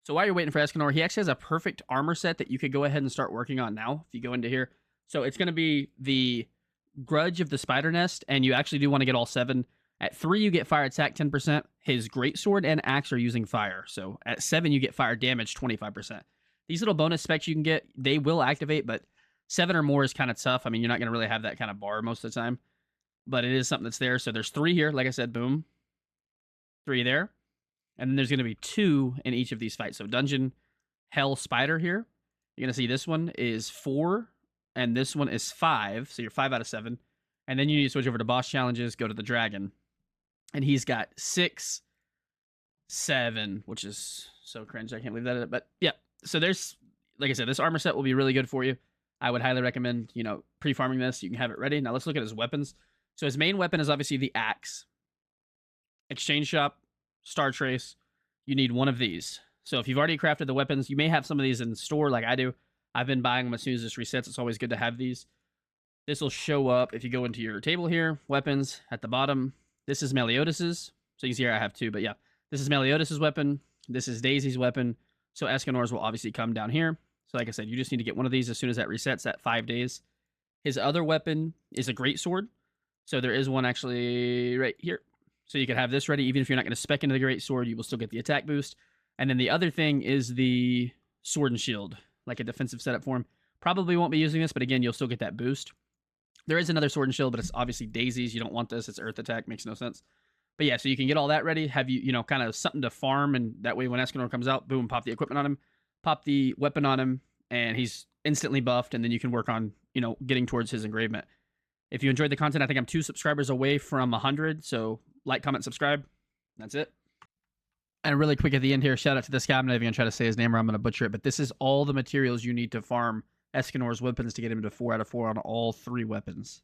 So while you're waiting for Escanor, he actually has a perfect armor set that you could go ahead and start working on now if you go into here. So it's going to be the Grudge of the Spider Nest, and you actually do want to get all 7. At 3, you get fire attack 10%. His greatsword and axe are using fire. So at 7, you get fire damage 25%. These little bonus specs you can get, they will activate, but 7 or more is kind of tough. I mean, you're not going to really have that kind of bar most of the time, but it is something that's there. So there's 3 here. Like I said, boom. 3 there. And then there's going to be 2 in each of these fights. So Dungeon Hell Spider here. You're going to see this one is 4, and this one is 5. So you're 5 out of 7. And then you need to switch over to boss challenges, go to the dragon. And he's got 6, 7, which is so cringe. I can't believe that. But yeah, so there's, like I said, this armor set will be really good for you. I would highly recommend, pre-farming this. You can have it ready. Now let's look at his weapons. So his main weapon is obviously the axe. Exchange shop, Star Trace. You need one of these. So if you've already crafted the weapons, you may have some of these in the store like I do. I've been buying them as soon as this resets. It's always good to have these. This will show up if you go into your table here. Weapons at the bottom. This is Meliodas'. So you can see here I have 2, but yeah. This is Meliodas' weapon. This is Daisy's weapon. So Escanor's will obviously come down here. So like I said, you just need to get one of these as soon as that resets at 5 days. His other weapon is a greatsword. So there is one actually right here. So you can have this ready. Even if you're not going to spec into the greatsword, you will still get the attack boost. And then the other thing is the sword and shield, like a defensive setup for him. Probably won't be using this, but again, you'll still get that boost. There is another sword and shield, but it's obviously Daisy's. You don't want this. It's earth attack. Makes no sense. But yeah, so you can get all that ready. Have you, kind of something to farm. And that way when Escanor comes out, boom, pop the equipment on him. Pop the weapon on him. And he's instantly buffed. And then you can work on, getting towards his engravement. If you enjoyed the content, I think I'm 2 subscribers away from 100. So like, comment, subscribe. That's it. And really quick at the end here, shout out to this guy. I'm not even going to try to say his name or I'm going to butcher it. But this is all the materials you need to farm Escanor's weapons to get him to 4 out of 4 on all 3 weapons.